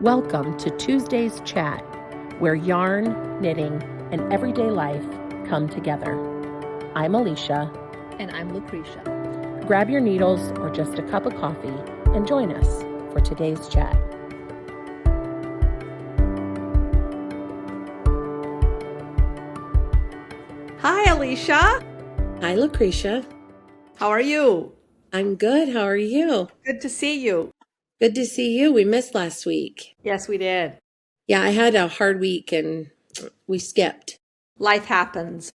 Welcome to Tuesday's Chat, where yarn, knitting, and everyday life come together. I'm Alicia. And I'm Lucretia. Grab your needles or just a cup of coffee and join us for today's chat. Hi, Alicia. Hi, Lucretia. How are you? I'm good. How are you? Good to see you. Good to see you. We missed last week. Yes, we did. Yeah, I had a hard week and we skipped. Life happens.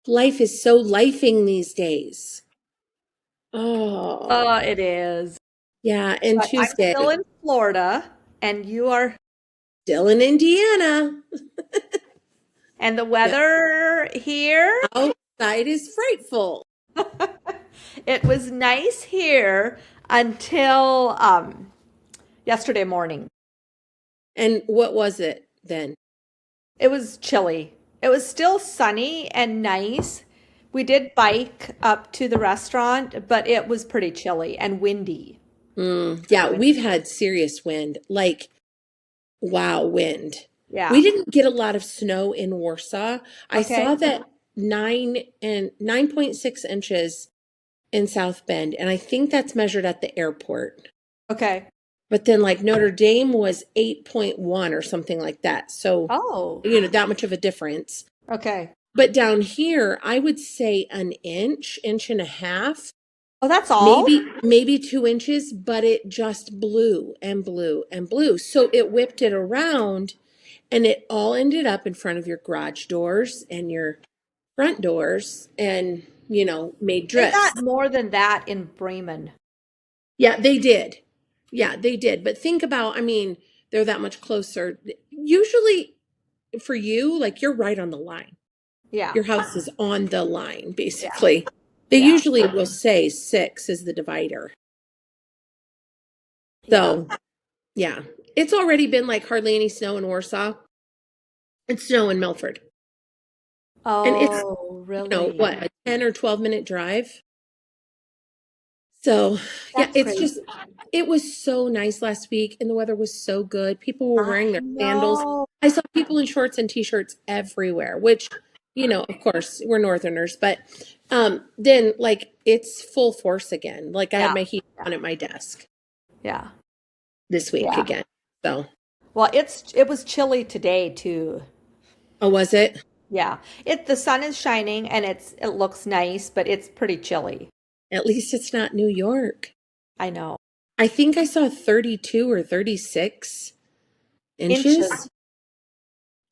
Life is so lifing these days. Oh, It is. yeah. And But Tuesday, I'm still in Florida, and you are, still in Indiana. and the weather here, Outside is frightful. it was nice here until yesterday morning. And what was it then? It was chilly. It was still sunny and nice. We did bike up to the restaurant, but it was pretty chilly and windy. Yeah, we've had serious wind, like wow, wind. Yeah. We didn't get a lot of snow in Warsaw. I Okay. saw that 9.6 inches in South Bend, and I think that's measured at the airport. Okay. But then like Notre Dame was 8.1 or something like that. So, Oh, that much of a difference. okay. But down here, I would say an inch and a half. Oh, that's all? Maybe 2 inches, but it just blew and blew and blew. So it whipped it around and it all ended up in front of your garage doors and your front doors and, made They drifts. got more than that in Bremen. Yeah, they did. Yeah, they did. But think about, they're that much closer. Usually for you, like you're right on the line. Yeah. Your house is on the line, basically. They Yeah. usually will say 6 is the divider. So, yeah. It's already been like hardly any snow in Warsaw. It's snow in Milford. And it's, really? what, a 10 or 12-minute drive? So, That's it's crazy. it was so nice last week and the weather was so good. People were wearing their I sandals. know. I saw people in shorts and t-shirts everywhere, which, of course, we're Northerners, but then like it's full force again. Like I had my heat on at my desk Yeah. this week Yeah. again. So, Well, it was chilly today too. oh, was it? Yeah. The sun is shining and it looks nice, but it's pretty chilly. At least it's not New York. I know. I think I saw 32 or 36 inches.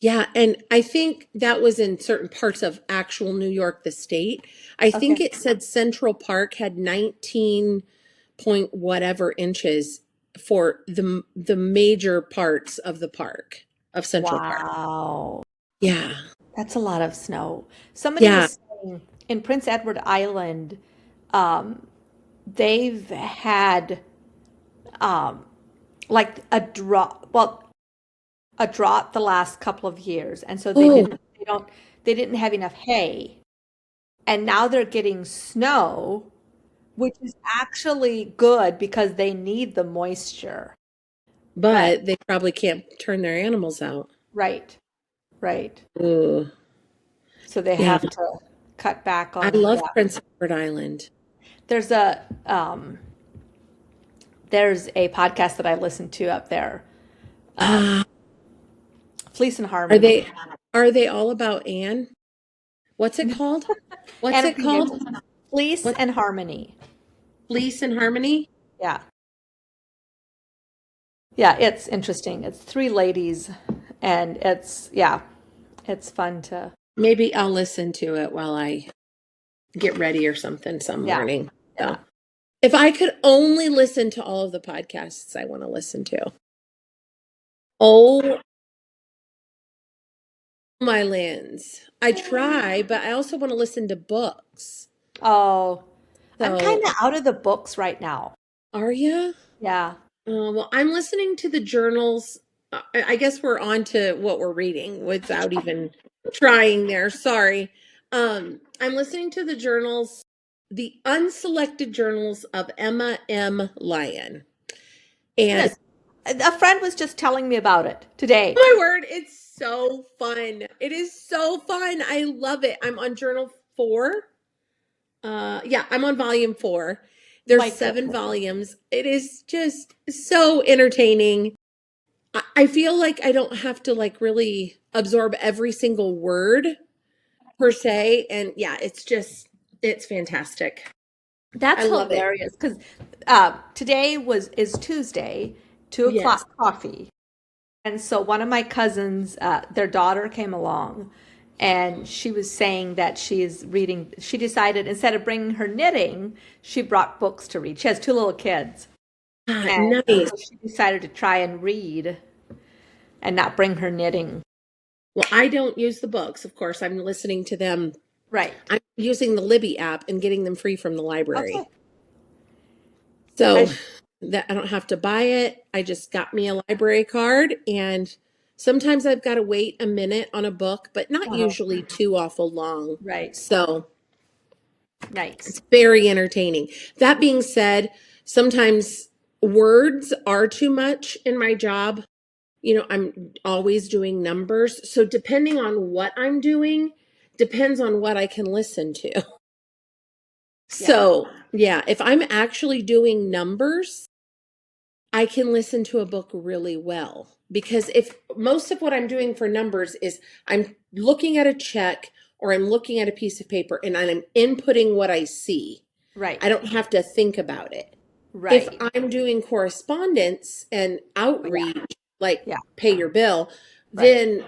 Yeah, and I think that was in certain parts of actual New York, the state. I think it said Central Park had 19 point whatever inches for the major parts of the park of Central Park. Wow. Yeah. That's a lot of snow. Somebody was saying in Prince Edward Island, they've had like a drop the last couple of years, and so they didn't have enough hay, and now they're getting snow, which is actually good because they need the moisture. But they probably can't turn their animals out. Right. Ooh. So they have to cut back on. I love Prince Edward Island. There's a podcast that I listen to up there. Fleece and Harmony. Are they all about Anne? What's it called? What's it called? Fleece and Harmony. Fleece and Harmony? Yeah. Yeah, it's interesting. It's 3 ladies and it's fun to. Maybe I'll listen to it while I get ready or something some morning. Yeah. So, if I could only listen to all of the podcasts I want to listen to. Oh, my lands. I try, but I also want to listen to books. Oh, I'm So- kind of out of the books right now. Are you? Yeah. Well, I'm listening to the journals. I guess we're on to what we're reading without even trying there. Sorry. I'm listening to the journals, the unselected journals of Emma M. Lyon. And A friend was just telling me about it today. My word, it's so fun. It is so fun. I love it. I'm on journal 4. Yeah, I'm on volume 4. There's My 7 goodness. volumes. It is just so entertaining. I feel like I don't have to like really absorb every single word per se. And yeah, it's fantastic. I That's love it. hilarious because today is Tuesday, two Yes. o'clock coffee. And so one of my cousins, their daughter came along and she was saying that she is reading, she decided instead of bringing her knitting, she brought books to read. She has two little kids. Ah, And nice. so she decided to try and read and not bring her knitting. Well, I don't use the books, of course. I'm listening to them. Right. I'm using the Libby app and getting them free from the library. Okay. I, So that I don't have to buy it. I just got me a library card, and sometimes I've got to wait a minute on a book, but not uh usually too awful long. Right. So Nice. it's very entertaining. That being said, sometimes words are too much in my job. I'm always doing numbers. So depending on what I'm doing, depends on what I can listen to. Yeah. So, yeah, if I'm actually doing numbers, I can listen to a book really well because if most of what I'm doing for numbers is I'm looking at a check or I'm looking at a piece of paper and I'm inputting what I see. I Right. don't have to think about it. If Right. I'm doing correspondence and Yeah. outreach, like Yeah. pay your bill, Right. then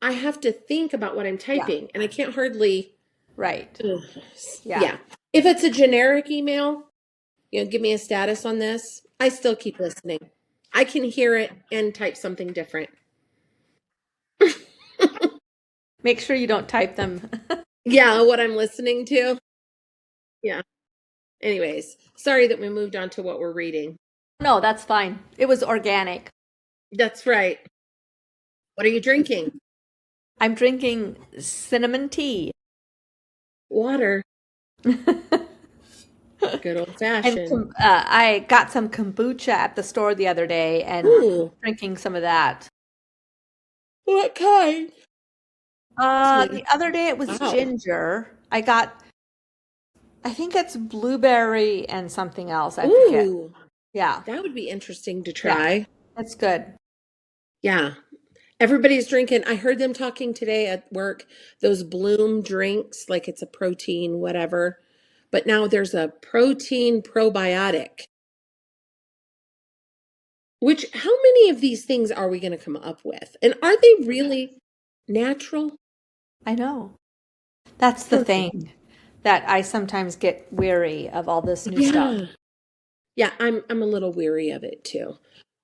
I have to think about what I'm Yeah. typing and I can't hardly, Right. ugh, Yeah. yeah. If it's a generic email, give me a status on this, I still keep listening. I can hear it and type something different. Make sure you don't type them. Yeah, what I'm listening to. Yeah. Anyways, sorry that we moved on to what we're reading. No, that's fine. It was organic. That's right. What are you drinking? I'm drinking cinnamon tea. Water. Good old And fashioned. I got some kombucha at the store the other day and Ooh, drinking some of that. what kind? The other day it was Wow. ginger. I think it's blueberry and something else. I forget. Ooh, Yeah. that would be interesting to Yeah. try. That's good. Yeah. Everybody's drinking. I heard them talking today at work, those Bloom drinks, like it's a protein, whatever. But now there's a protein probiotic, which how many of these things are we going to come up with? And are they really natural? I know. That's the Huh. thing that I sometimes get weary of all this new stuff. Yeah. Yeah, I'm a little weary of it too.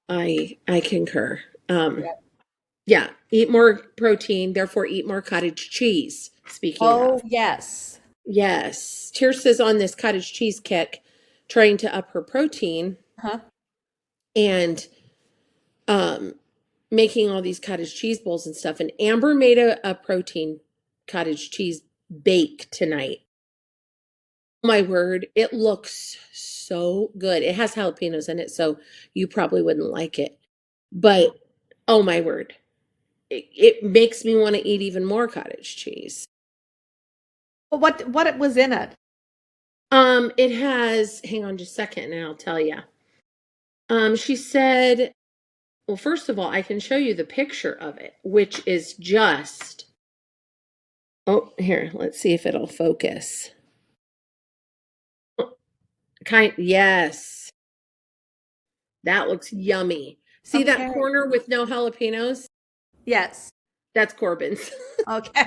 I concur. Um, Yeah. yeah, eat more protein, therefore eat more cottage cheese. Speaking Oh, of. yes. Yes. Tirsa's on this cottage cheese kick, trying to up her protein Huh? and um making all these cottage cheese bowls and stuff. And Amber made a protein cottage cheese bake tonight. My word, it looks so good. It has jalapenos in it, so you probably wouldn't like it. But oh my word, it makes me want to eat even more cottage cheese. Well, what it was in it? It has, hang on just a second and I'll tell you. She said, well, first of all, I can show you the picture of it, which is just, oh, here, let's see if it'll focus. Yes, that looks yummy. See that Okay. corner with no jalapenos? Yes. That's Corbin's. Okay.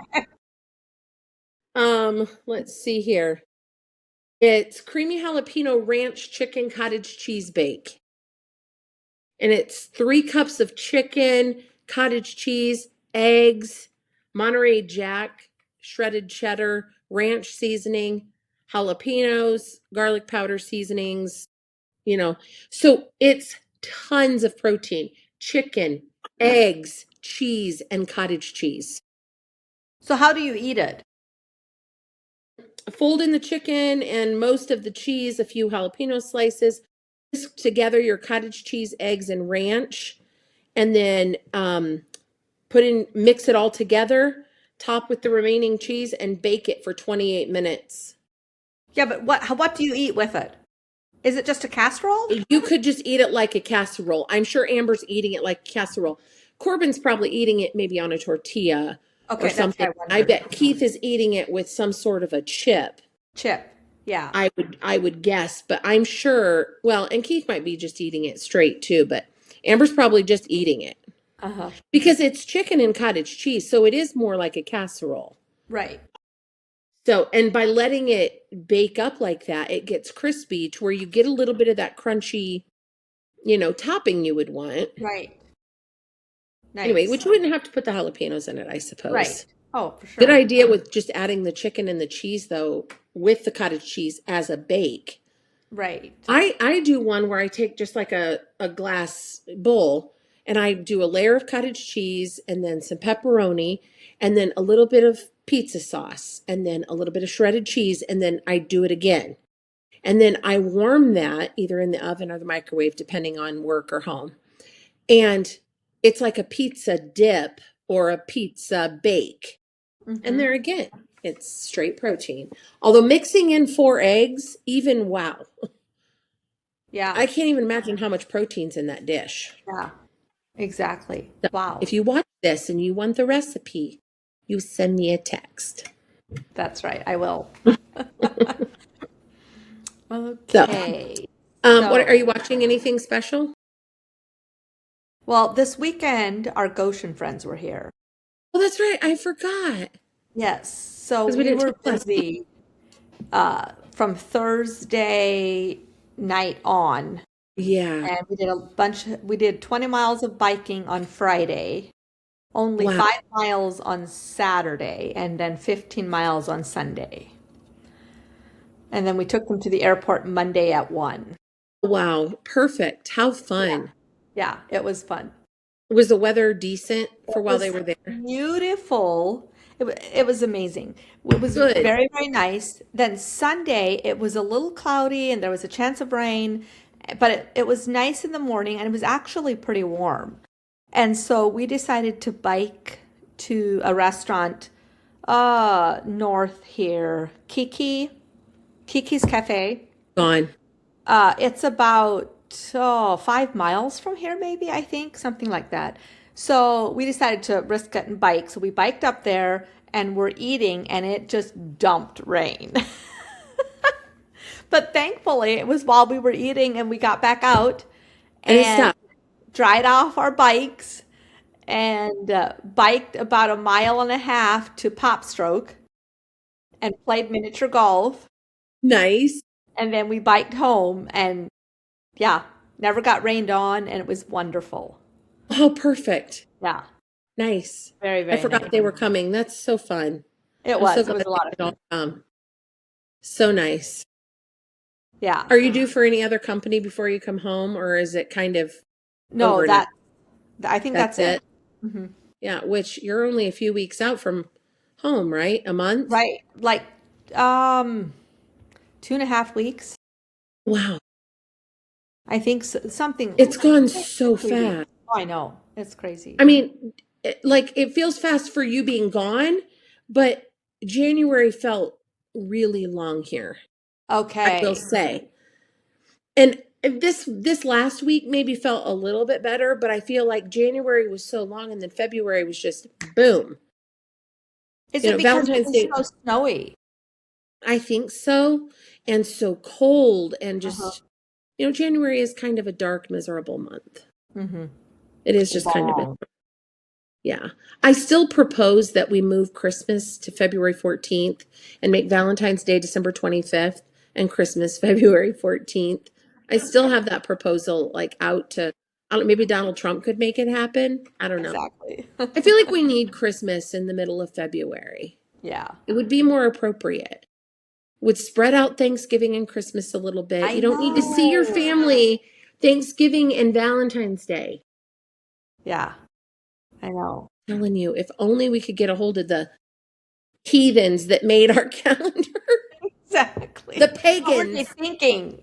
Let's see here. It's creamy jalapeno ranch chicken cottage cheese bake. And it's 3 cups of chicken, cottage cheese, eggs, Monterey Jack, shredded cheddar, ranch seasoning, jalapenos, garlic powder seasonings, you know. So it's tons of protein, chicken, eggs, cheese, and cottage cheese. So how do you eat it? Fold in the chicken and most of the cheese, a few jalapeno slices. Whisk together your cottage cheese, eggs, and ranch, and then mix it all together, top with the remaining cheese, and bake it for 28 minutes. Yeah, but what do you eat with it? Is it just a casserole? You could just eat it like a casserole. I'm sure Amber's eating it like casserole. Corbin's probably eating it maybe on a tortilla or Okay, that's something. what I I wondered. bet Keith is eating it with some sort of a chip. Chip. Yeah. I would guess, but I'm sure, well, and Keith might be just eating it straight too, but Amber's probably just eating it Uh-huh. because it's chicken and cottage cheese, so it is more like a casserole. Right. So, and by letting it bake up like that, it gets crispy to where you get a little bit of that crunchy, topping you would want. Right. Anyway, Nice. which you wouldn't have to put the jalapenos in it, I Right. suppose. Oh, for Good sure. idea with just adding the chicken and the cheese, though, with the cottage cheese as a bake. Right. I do one where I take just like a glass bowl and I do a layer of cottage cheese and then some pepperoni and then a little bit of pizza sauce and then a little bit of shredded cheese and then I do it again. And then I warm that either in the oven or the microwave, depending on work or home. And it's like a pizza dip or a pizza bake. And there again, it's straight protein. Although mixing in 4 eggs, even wow. Yeah. I can't even imagine how much protein's in that dish. Yeah. Exactly. So Wow. if you watch this and you want the recipe, you send me a text. That's right. I will. So, Okay. what are So, you watching? Anything special? well, this weekend our Goshen friends were here. Oh, that's right. I forgot Yes. So because we we didn't were talk last week. busy from Thursday night on. Yeah. And we did 20 miles of biking on Friday, only Wow. 5 miles on Saturday, and then 15 miles on Sunday. And then we took them to the airport Monday at 1. Wow. Perfect. How Yeah. fun. Yeah, it was fun. Was the weather decent for It while they was were there? beautiful. It was amazing. It was Good. very, very nice. Then Sunday, it was a little cloudy and there was a chance of rain, but it was nice in the morning and it was actually pretty warm. And so we decided to bike to a restaurant north here, Kiki's Cafe. Gone. It's about 5 miles from here, maybe, I think, something like that. So we decided to risk it and bike. So we biked up there and we're eating, and it just dumped rain. But thankfully, it was while we were eating and we got back out And it and stopped. dried off our bikes and biked about a mile and a half to Popstroke and played miniature golf. Nice. And then we biked home and yeah, never got rained on and it was wonderful. Oh, perfect. Yeah, Nice. very, I very forgot nice. they were coming. That's so fun. It I'm so was. It glad was a they lot of could all fun. come. So nice. Yeah. Are you due for any other company before you come home, or is it kind of No, over now? I think That's that's it. it? Hmm. Yeah, which you're only a few weeks out from home, right? A month? Right. Like, um, 2.5 weeks. Wow. I think something, It's gone maybe so 3 weeks. fast. Oh, I know. It's crazy. I mean, it feels fast for you being gone, but January felt really long here, I will Okay. say. And this last week maybe felt a little bit better, but I feel like January was so long and then February was just boom. Is it because it Valentine's was Day, so snowy? I think so, and so cold and Uh-huh. just, January is kind of a dark, miserable month. Mm-hmm. It is just kind of it. Long. Yeah. I still propose that we move Christmas to February 14th and make Valentine's Day December 25th and Christmas February 14th. I still have that proposal like out to, I don't know, maybe Donald Trump could make it happen. I don't know. Exactly. I feel like we need Christmas in the middle of February. Yeah. It would be more appropriate. Would spread out Thanksgiving and Christmas a little bit. I You don't need to see your know. family Thanksgiving and Valentine's Day. Yeah, I know. I'm telling you, if only we could get a hold of the heathens that made our calendar, Exactly. the What were they pagans. thinking?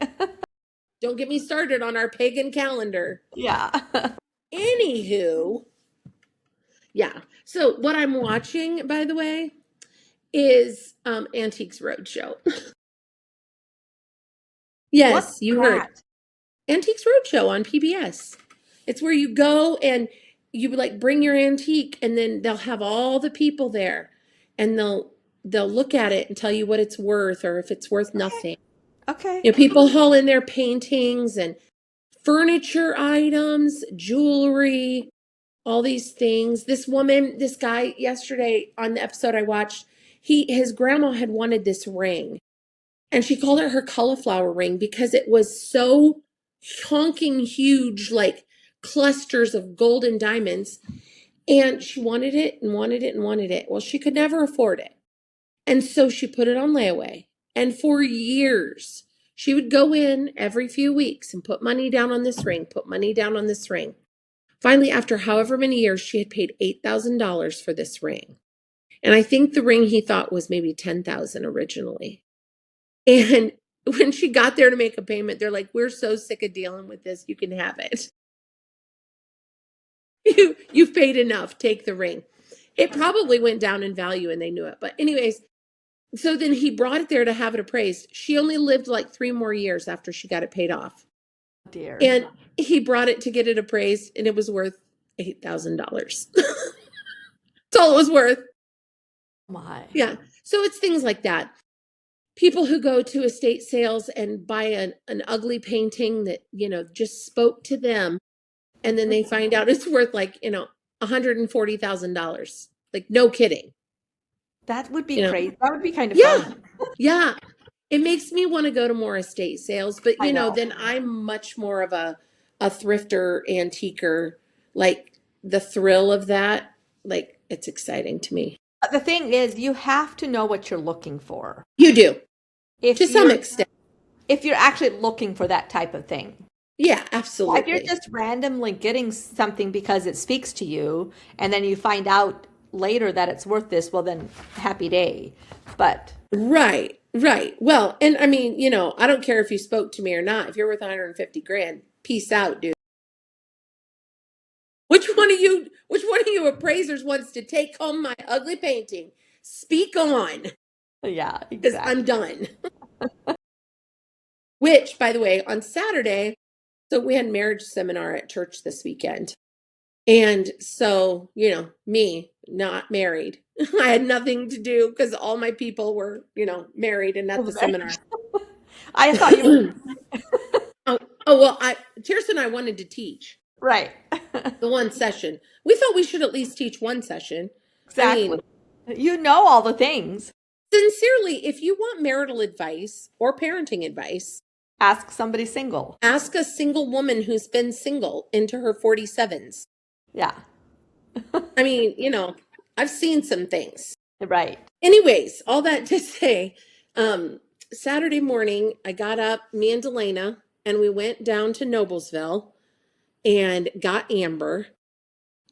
Don't get me started on our pagan calendar. Yeah. Anywho, yeah. So what I'm watching, by the way, is Antiques Roadshow. What's Yes, you heard. that? Antiques Roadshow on PBS. It's where you go and you like bring your antique and then they'll have all the people there and they'll look at it and tell you what it's worth or if it's worth nothing. Okay. You know, people haul in their paintings and furniture items, jewelry, all these things. This guy yesterday on the episode I watched, his grandma had wanted this ring and she called it her cauliflower ring because it was so honking huge, like clusters of golden diamonds. And she wanted it and wanted it and wanted it. Well, she could never afford it. And so she put it on layaway. And for years, she would go in every few weeks and put money down on this ring, put money down on this ring. Finally, after however many years, she had paid $8,000 for this ring. And I think the ring he thought was maybe $10,000 originally. And when she got there to make a payment, they're like, "We're so sick of dealing with this. You can have it. You've paid enough. Take the ring." It probably went down in value and they knew it. But anyways, so then he brought it there to have it appraised. She only lived like 3 more years after she got it paid off. Dear. And he brought it to get it appraised and it was worth $8,000. That's all it was worth. My. Yeah. So it's things like that. People who go to estate sales and buy an ugly painting that, just spoke to them. And then they find out it's worth like, $140,000. Like, no kidding. That would be crazy. That would be kind of Yeah. fun. Yeah. It makes me want to go to more estate sales, but I know. then I'm much more of a thrifter, antiquer, like the thrill of that, like it's exciting to me. The thing is, you have to know what you're looking for. You do, If to some you're extent. if you're actually looking for that type of thing. Yeah, If absolutely. you're just randomly getting something because it speaks to you, and then you find out later that it's worth this, well then happy day. But Right, right. Well, and I mean, I don't care if you spoke to me or not. If you're worth 150 grand, peace out, dude. Which one of you appraisers wants to take home my ugly painting? Speak on, yeah, because exactly. I'm done. Which, by the way, on Saturday, so we had marriage seminar at church this weekend. And so, me, not married. I had nothing to do because all my people were, married and at the seminar. I thought you Oh, well, Tirsa and I wanted to teach right. the one session. We thought we should at least teach one session. Exactly. I mean, You know all the things. sincerely, if you want marital advice or parenting advice, Ask somebody single. ask a single woman who's been single into her 47s. Yeah. I mean, I've seen some things. Right. Anyways, all that to say, Saturday morning, I got up, me and Delana, and we went down to Noblesville and got Amber.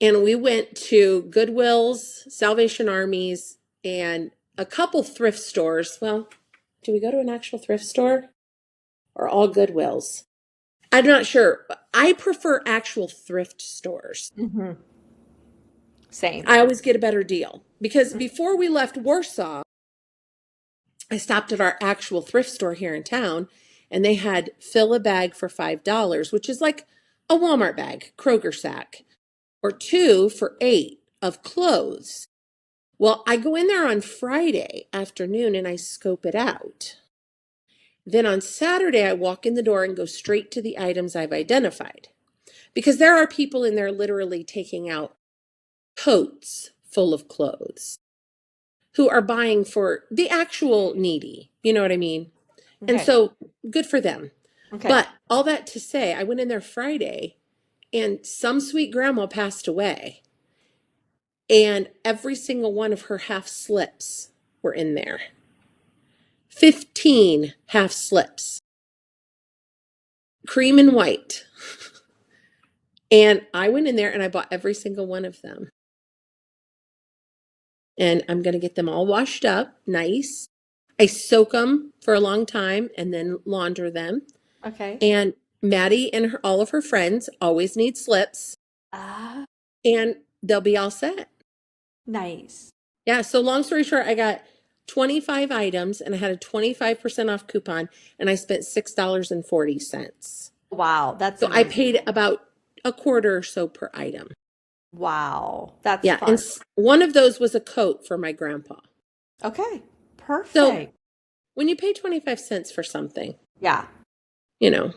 And we went to Goodwill's, Salvation Army's, and a couple thrift stores. Well, do we go to an actual thrift store or all Goodwills? I'm not sure. I prefer actual thrift stores. Mm-hmm. Same. I always get a better deal because before we left Warsaw, I stopped at our actual thrift store here in town and they had fill a bag for $5, which is like a Walmart bag, Kroger sack, or 2 for $8 of clothes. Well, I go in there on Friday afternoon and I scope it out. Then on Saturday, I walk in the door and go straight to the items I've identified because there are people in there literally taking out totes full of clothes who are buying for the actual needy. You know what I mean? Okay. And so good for them. Okay. But all that to say, I went in there Friday and some sweet grandma passed away. And every single one of her half slips were in there. 15 half slips. Cream and white. And I went in there and I bought every single one of them. And I'm going to get them all washed up, nice. I soak them for a long time and then launder them. Okay. And Maddie and all of her friends always need slips, Ah, and they'll be all set. nice. Yeah, so long story short, I got 25 items and I had a 25% off coupon and I spent $6.40. Wow, that's So I amazing. paid about a quarter or so per item. Wow, that's Yeah, and fun. one of those was a coat for my grandpa. Okay, So perfect. when you pay 25 cents for something, Yeah, you know,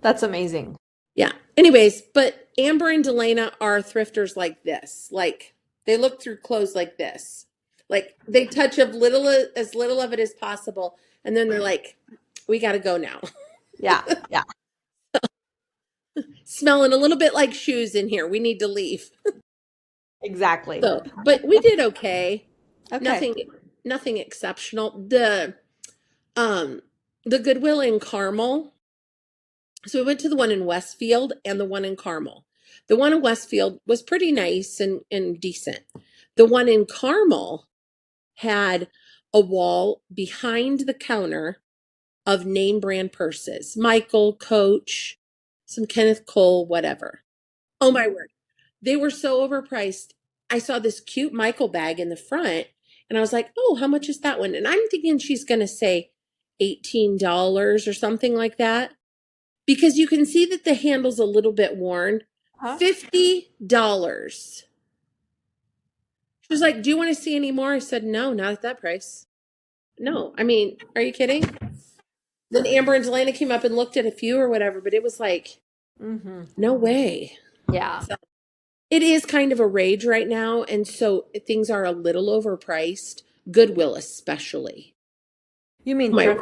that's amazing. yeah. Anyways, but Amber and Delana are thrifters like this. Like they look through clothes like this. Like they touch of little as little of it as possible, and then they're like, "We got to go now." Yeah, yeah, Smelling a little bit like shoes in here. We need to leave. exactly. So, but we did okay. Okay. Nothing, nothing exceptional. Um, the Goodwill in Carmel. So we went to the one in Westfield and the one in Carmel. The one in Westfield was pretty nice and decent. The one in Carmel had a wall behind the counter of name brand purses, Michael, Coach, some Kenneth Cole, whatever. Oh my word. They were so overpriced. I saw this cute Michael bag in the front and I was like, oh, how much is that one? And I'm thinking she's going to say $18 or something like that because you can see that the handle's a little bit worn. Huh? $50. She was like, do you want to see any more? I said, no, not at that price. No, I mean, are you kidding? Then Amber and Delana came up and looked at a few or whatever, but it was like, Mm-hmm. no way. Yeah. So it is kind of a rage right now, and so things are a little overpriced. Goodwill, especially. You mean My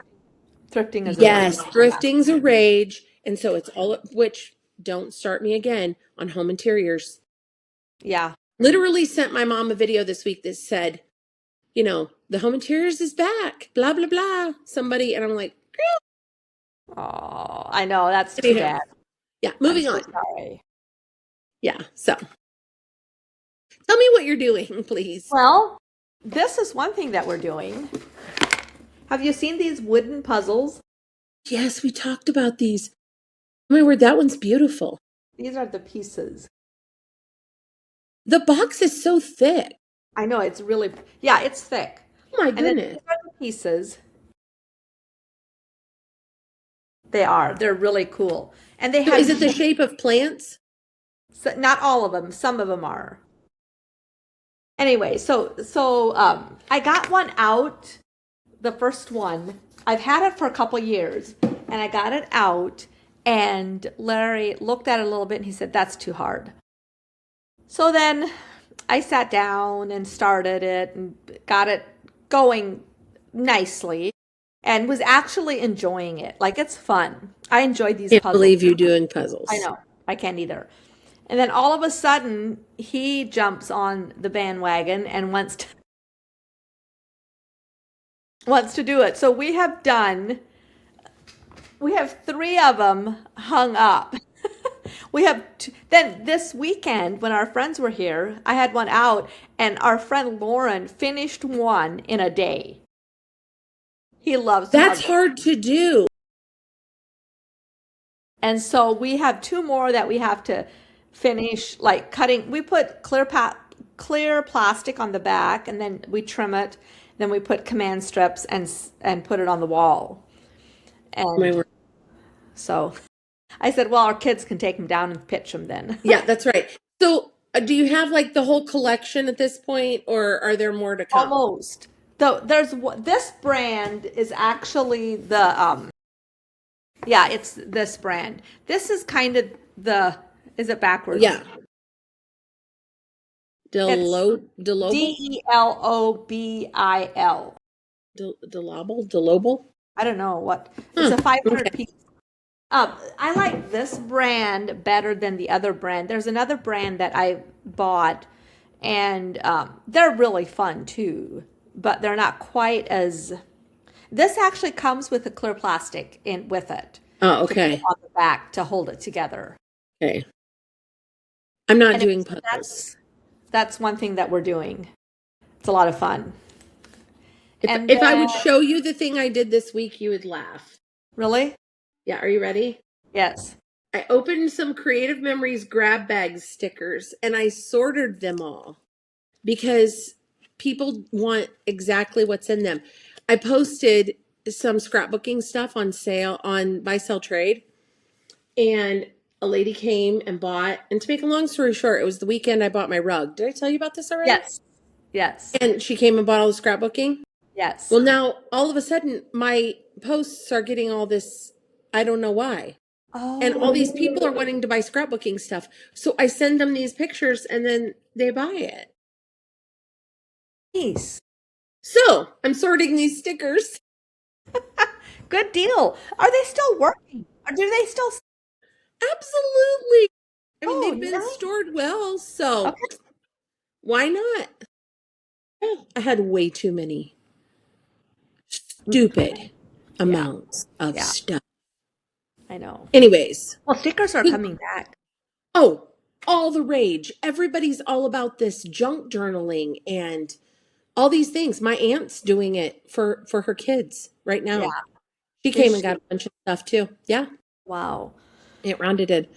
thrifting is a rage? yes, thrifting's a rage, and so it's all which don't start me again on home interiors. Yeah. Literally sent my mom a video this week that said, the home interiors is back, blah blah blah. Somebody and I'm like, Oh, I know. That's too anyhow, bad. yeah, I'm moving so on. sorry. Yeah, so tell me what you're doing, please. Well, this is one thing that we're doing. Have you seen these wooden puzzles? Yes, we talked about these. Oh my word, that one's beautiful. These are the pieces. The box is so thick. I know it's really, yeah, it's thick. Oh my And then goodness. these are the pieces. They are. They're really cool. And they So is have, it the shape of plants? not all of them, some of them are. Anyway, I got one out, the first one. I've had it for a couple years, and I got it out, and Larry looked at it a little bit and he said, "That's too hard." So then I sat down and started it and got it going nicely and was actually enjoying it. Like it's fun. I enjoyed these Can't puzzles. believe you doing I puzzles. know. I can't either. And then all of a sudden, he jumps on the bandwagon and wants to do it. So we have three of them hung up. Then this weekend when our friends were here, I had one out and our friend Lauren finished one in a day. He loves That's puzzles. hard to do. And so we have two more that we have to finish, like cutting. We put clear plastic on the back, and then we trim it. Then we put command strips and put it on the wall. Oh my And word. so I said, well, our kids can take them down and pitch them then. Yeah, that's right. So do you have like the whole collection at this point, or are there more to come? Almost. Though this brand is actually yeah, it's this brand. This is kind of is it backwards? Yeah. It's Delobel? DELOBIL. Delobel? I don't know what. It's Huh. a 500 Okay. piece. I like this brand better than the other brand. There's another brand that I bought, and they're really fun too, but they're not quite as. This actually comes with a clear plastic in with it Oh, to put okay. on the back to hold it together. Okay. I'm not Anyway, doing so puzzles. that's one thing that we're doing. It's a lot of fun. If And if I then, would show you the thing I did this week, you would laugh. really? Yeah, are you ready? Yes. I opened some Creative Memories grab bags stickers and I sorted them all because people want exactly what's in them. I posted some scrapbooking stuff on sale on Buy Sell Trade, and a lady came and bought, and to make a long story short, it was the weekend I bought my rug. Did I tell you about this already? Yes. Yes. And she came and bought all the scrapbooking. Yes. Well, now all of a sudden my posts are getting all this, I don't know why. And all these Oh, people are wanting to buy scrapbooking stuff. So I send them these pictures and then they buy it. nice. So I'm sorting these stickers. Good deal. Are they still working? Or do they still? Absolutely. I mean, Oh, they've been nice. stored well, so Okay. why not? I had way too many stupid Yeah. amounts of Yeah. stuff. I know. Anyways, Well, stickers are think- coming back. oh, all the rage. Everybody's all about this junk journaling and all these things. My aunt's doing it for her kids right Yeah. now. She Is came and got she? a bunch of stuff too. Yeah, Wow. Aunt Rhonda did.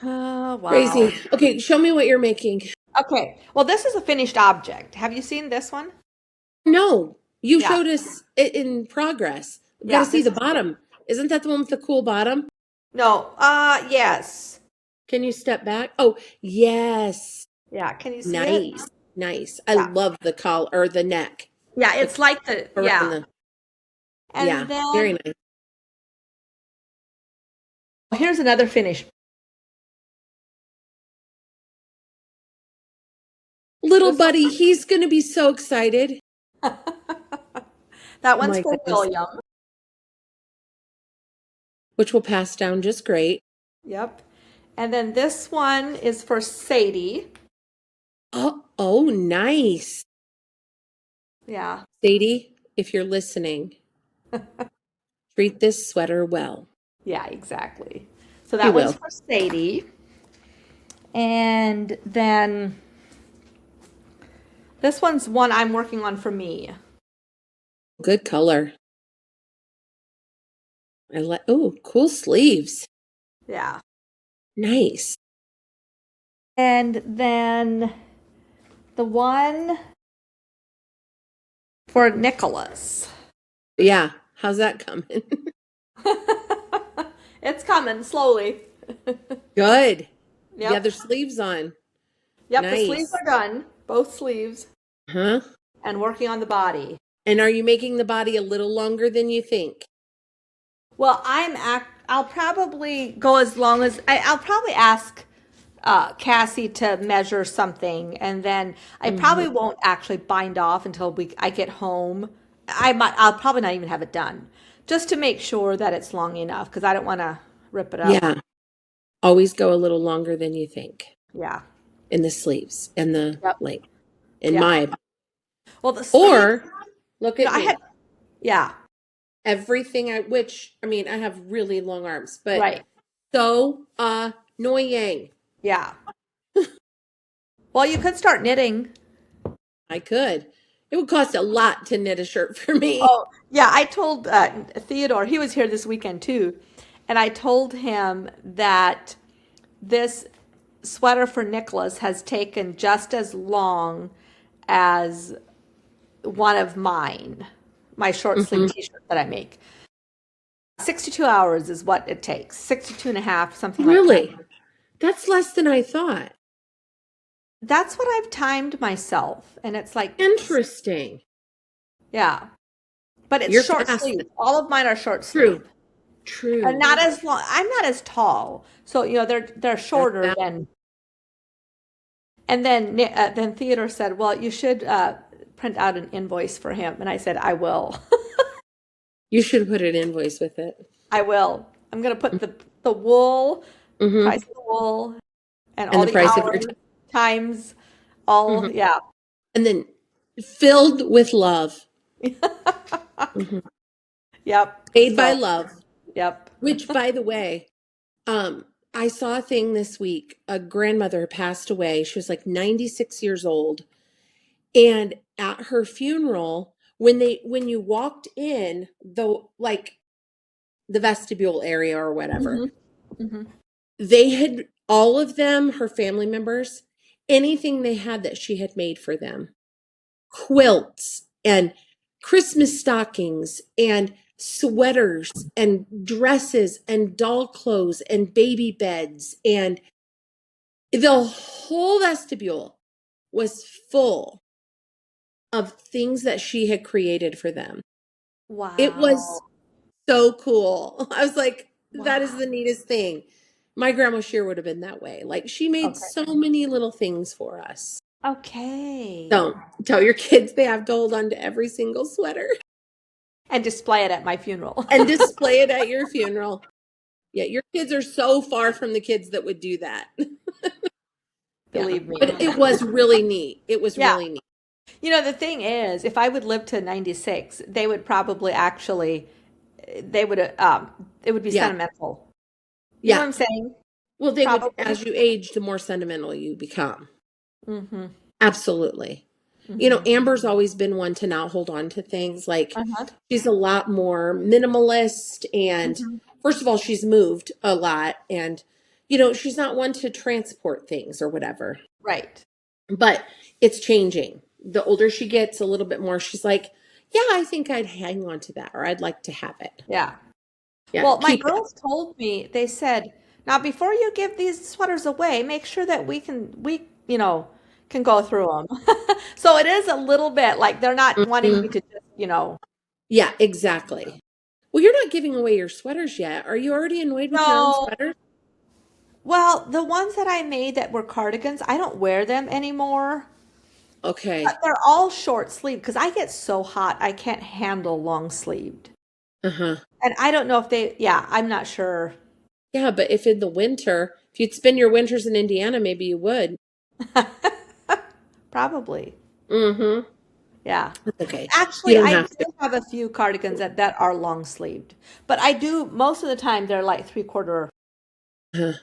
Oh, wow. Crazy. Okay, show me what you're making. Okay. Well, this is a finished object. Have you seen this one? No, you Yeah. showed us it in progress. We've got to Yeah. see This the is bottom. Isn't that the one with the cool bottom? no. Yes. Can you step back? Oh, yes. Yeah. Can you see it? Nice. Nice. I Yeah. love the collar or the neck. Yeah. The It's like the collar around yeah. the, And yeah, very then nice. here's another finish. Little This buddy, he's going to be so excited. one. That Oh one's my for goodness. William. Which will pass down just great. Yep. And then this one is for Sadie. Oh, nice. Yeah. Sadie, if you're listening, treat this sweater well. Yeah, exactly. So She that one's will. for Sadie. And then this one's one I'm working on for me. Good color. I like, oh, cool sleeves. Yeah. Nice. And then the one for Nicholas. Yeah. How's that coming? It's coming slowly. Good. The Yep. other sleeves on. Yep, the sleeves Nice. are done, both sleeves, Huh? and working on the body. And are you making the body a little longer than you think? Well, I'll probably go as long as I'll probably ask Cassie to measure something, and then I Hmm. probably won't actually bind off until I get home. I'll probably not even have it done, just to make sure that it's long enough because I don't want to rip it up. Yeah. Always go a little longer than you think Yeah. in the sleeves and the Yep. length. In Yeah. my, Well, the sleeve. or look No, at I had. me. Yeah. Everything which, I mean, I have really long arms, but Right. so annoying. Yeah. Well, you could start knitting. I could. It would cost a lot to knit a shirt for me. Oh, yeah. I told Theodore, he was here this weekend too, and I told him that this sweater for Nicholas has taken just as long as one of mine, my short sleeve Hmm. t-shirt that I make. 62 hours is what it takes. 62 and a half, something like that. Really? That's less than I thought. That's what I've timed myself. And it's like, Interesting. yeah. But it's You're short fast. sleeve. All of mine are short True. sleeve. And True. not as long. I'm not as tall. So, they're That's shorter that. than. And then Theodore said, "Well, you should print out an invoice for him." And I said, "I will. You should put an invoice with it. I will. I'm going to put the wool, Hmm. price of the wool, and And all the the price of your hours, time. times, all, Hmm. yeah." And then filled with love. Hmm. Yep. Made by So, love. yep. Which, by the way, I saw a thing this week. A grandmother passed away. She was like 96 years old. And at her funeral, when you walked in, the like the vestibule area or whatever. Mm-hmm. They had, all of them, her family members, anything they had that she had made for them, quilts and Christmas stockings and sweaters and dresses and doll clothes and baby beds, and the whole vestibule was full of things that she had created for them. It was Wow. so cool. I was like, that is Wow. the neatest thing. My grandma Shear would have been that way. Like, she made Okay. so many little things for us. Okay. Don't tell your kids they have to hold on to every single sweater And display it at my funeral. and display it at your funeral. Yeah, your kids are so far from the kids that would do that. Yeah, Believe me. but it was really neat. It was Yeah. really neat. You know, the thing is, if I would live to 96, they would probably actually, they would, it would be Yeah, sentimental. You know what yeah. I'm saying? Well, they would, Probably. as you age, the more sentimental you become. Mm-hmm. Absolutely. You know, Mm-hmm. Amber's always been one to not hold on to things. Like, Uh-huh. she's a lot more minimalist. And Mm-hmm. first of all, she's moved a lot. And, you know, she's not one to transport things or whatever. Right. But it's changing. The older she gets, a little bit more, she's like, yeah, I think I'd hang on to that, or I'd like to have it. Yeah. Yeah, Well, my keep it. girls told me, they said, now before you give these sweaters away, make sure that can go through them. So it is a little bit like they're not wanting me Mhm. to just. Yeah, exactly. Well, you're not giving away your sweaters yet. Are you already annoyed with your own No. sweaters? Well, the ones that I made that were cardigans, I don't wear them anymore. But Okay. they're all short sleeved because I get so hot I can't handle long sleeved. Uh-huh. And I don't know if yeah, I'm not sure. Yeah, but if in the winter, if you'd spend your winters in Indiana, maybe you would. Probably. Mm-hmm. Yeah. That's okay. You Actually, don't I have do have a few cardigans that are long sleeved, but I do most of the time they're like 3/4. to.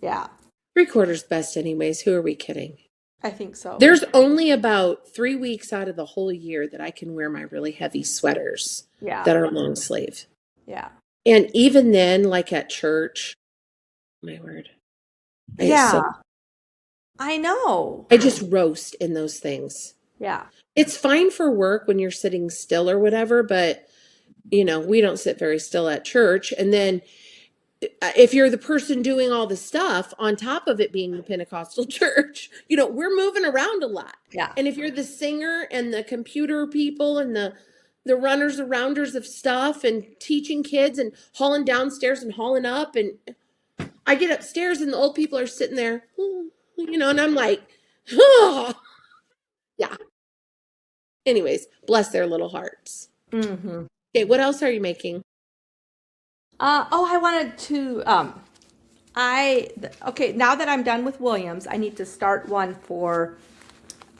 Yeah, 3/4 best anyways. Who are we kidding? I think so. There's only about 3 weeks out of the whole year that I can wear my really heavy sweaters Yeah, that are long sleeve. yeah, And even then, like at church, my word, I get yeah. so, I know. I just roast in those things. Yeah, It's fine for work when you're sitting still or whatever, but you know, we don't sit very still at church. And then if you're the person doing all the stuff on top of it being the Pentecostal church, you know, we're moving around a lot. yeah. And if you're the singer and the computer people and the runners arounders of stuff and teaching kids and hauling downstairs and hauling up, and I get upstairs and the old people are sitting there, you know, and I'm like, oh, yeah. Anyways, bless their little hearts. Mm-hmm. Okay, what else are you making? I wanted to okay, now that I'm done with Williams, I need to start one for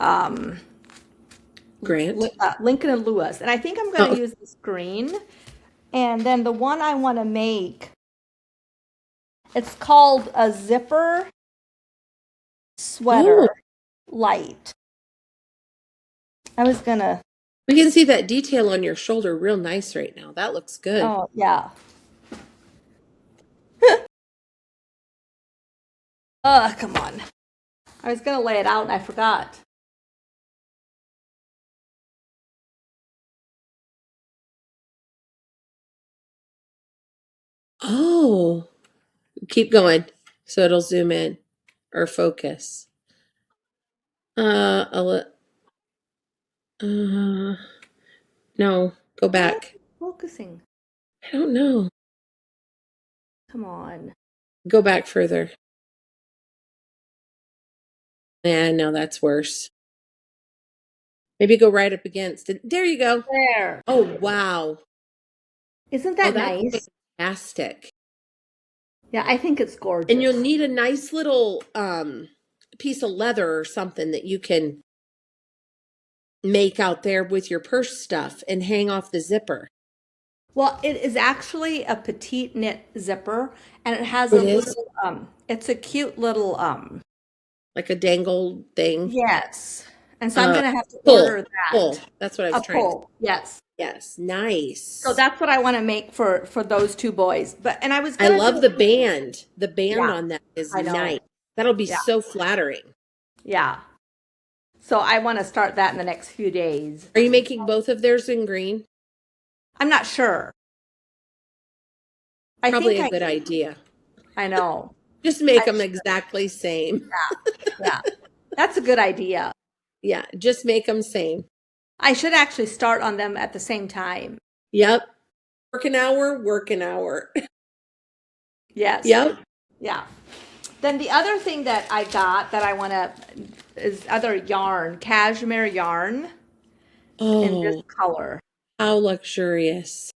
um Grant? Lincoln and Lewis, and I think I'm going to Oh, use this green. And then the one I want to make, it's called a zipper oh, sweater light. I was gonna, we can see that detail on your shoulder real nice right now. That looks good. oh yeah. Come on. I was gonna lay it out and I forgot. Oh, keep going so it'll zoom in or focus. A uh, no, go Why isn't back. it focusing? I don't know. Come on. Go back further. Yeah, no, that's worse. Maybe go right up against it. There you go. There. Oh, wow. Isn't Oh, that that's nice? fantastic. Yeah, I think it's And you'll gorgeous. need a nice little piece of leather or something that you can make out there with your purse stuff and hang off the zipper. Well, it is actually a petite knit zipper and it has It a is little it's a cute little like a dangle thing. yes. And so I'm Uh, gonna have to pull, order that. pull. That's what I was A trying to say. pull, yes. Yes, So nice. that's what I want to make for those two boys. But and I was I gonna love do the band. The band yeah, on that is I nice. know. That'll be Yeah, so flattering. yeah. So I want to start that in the next few days. Are you making both of theirs in green? I'm not sure. I Probably think a good idea. I know. Just I make them should, exactly same. yeah. That's a good idea. Yeah, just make them same. I should actually start on them at the same time. Yep. Work an hour, work an hour. Yes. Yep. Yeah. Then the other thing that I got that I want to is other yarn, cashmere yarn in this Oh, color. how luxurious.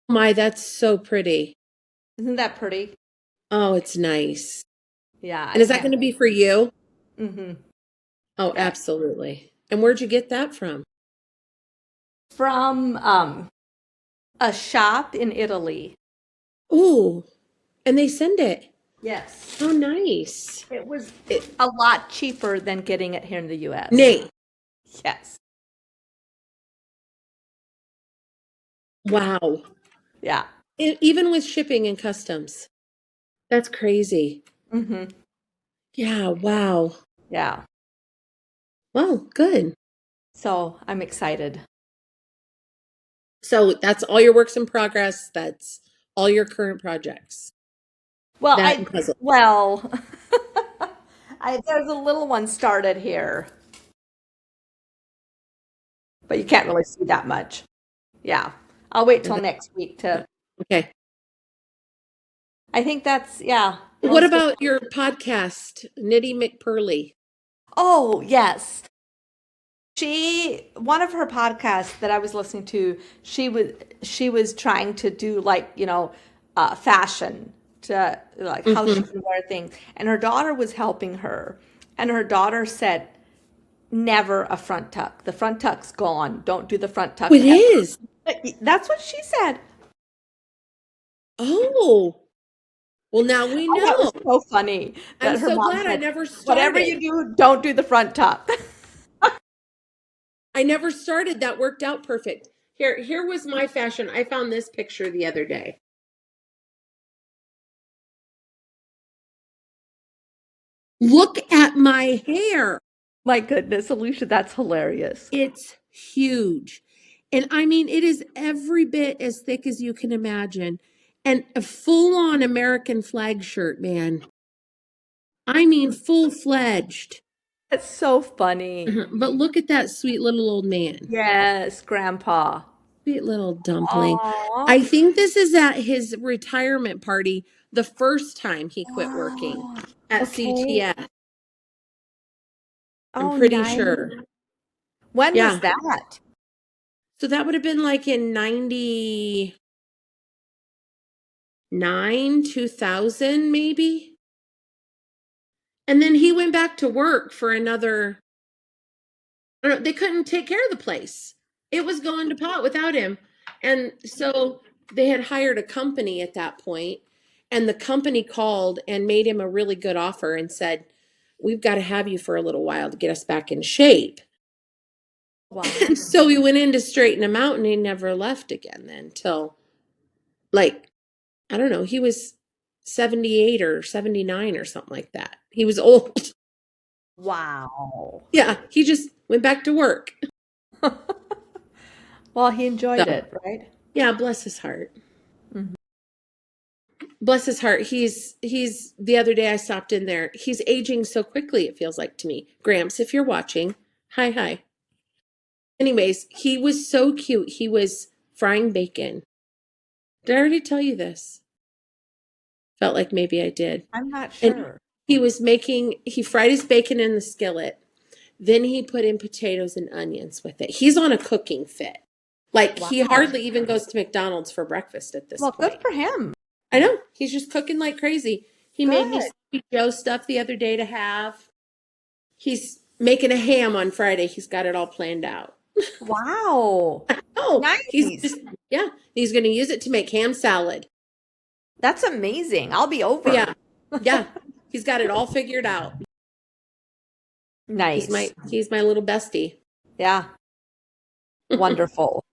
My, that's so pretty. Isn't that pretty? Oh, it's nice. Yeah, I And is that going can't. to be for you? Mm-hmm. Oh, Yes. absolutely. And where'd you get that from? From a shop in Italy. Ooh, and they send it. Yes. Oh, nice. It was It, a lot cheaper than getting it here in the US. Nate, Yes. wow. Yeah. Even with shipping and customs. That's crazy. Mm-hmm. Yeah, wow. Yeah. Well, good. So I'm excited. So that's all your works in progress. That's all your current projects. Well, That and puzzle. well, there's a little one started here, but you can't really see that much. Yeah. I'll wait till next week to, Okay. I think that's, yeah, What most of, about your podcast, Nitty McPurley? oh, yes. One of her podcasts that I was listening to, she was trying to do like, fashion to like how she Hmm. can wear things. And her daughter was helping her. And her daughter said, never a front tuck. The front tuck's gone. Don't do the front Oh, tuck it ever. is. That's what she said. Oh, well, now we Oh, that was know. so funny I'm that her so mom glad I said, never whatever started. you do, don't do the front tuck. I never started. That worked out perfect. Here was my fashion. I found this picture the other day. Look at my hair. My goodness, Alicia, that's hilarious. It's huge. And I mean, it is every bit as thick as you can imagine. And a full on American flag shirt, man. I mean, full fledged. That's so funny. But look at that sweet little old man. Yes, Grandpa. Sweet little dumpling. Aw. I think this is at his retirement party the first time he quit working Oh, at okay. CTS. I'm Oh, pretty nice. sure. When was Yeah. that? So that would have been like in 99, 2000, maybe. And then he went back to work for another, I don't know, they couldn't take care of the place. It was going to pot without him. And so they had hired a company at that point, and the company called and made him a really good offer and said, "We've got to have you for a little while to get us back in shape." Wow. And so we went in to straighten him out, and he never left again then till like, I don't know, he was 78 or 79 or something like that. He was old. Wow. Yeah, he just went back to work. Well, he enjoyed So, it, right? yeah, bless his heart. Mhm. Bless his heart. He's the other day I stopped in there. He's aging so quickly, it feels like to me. Gramps, if you're watching, hi, hi. Anyways, he was so cute. He was frying bacon. Did I already tell you this? Felt like maybe I did. I'm not And sure. he fried his bacon in the skillet. Then he put in potatoes and onions with it. He's on a cooking fit. Like he Wow. hardly even goes to McDonald's for breakfast at this Well, good point. for him. I know. He's just cooking like crazy. He made me Good. Sloppy Joe stuff the other day to have. He's making a ham on Friday. He's got it all planned out. Wow. Oh, he's Nice. just, yeah, he's going to use it to make ham salad. That's amazing. I'll be Oh, over. yeah. Yeah. He's got it all figured out. Nice. He's my little bestie. Yeah. Wonderful.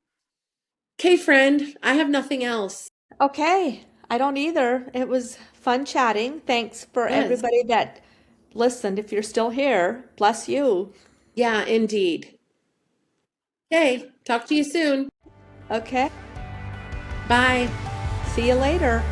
Okay, friend, I have nothing else. Okay, I don't either. It was fun chatting. Thanks for Yes. everybody that listened. If you're still here, bless you. Yeah, indeed. Okay, talk to you soon. Okay, Bye. see you later.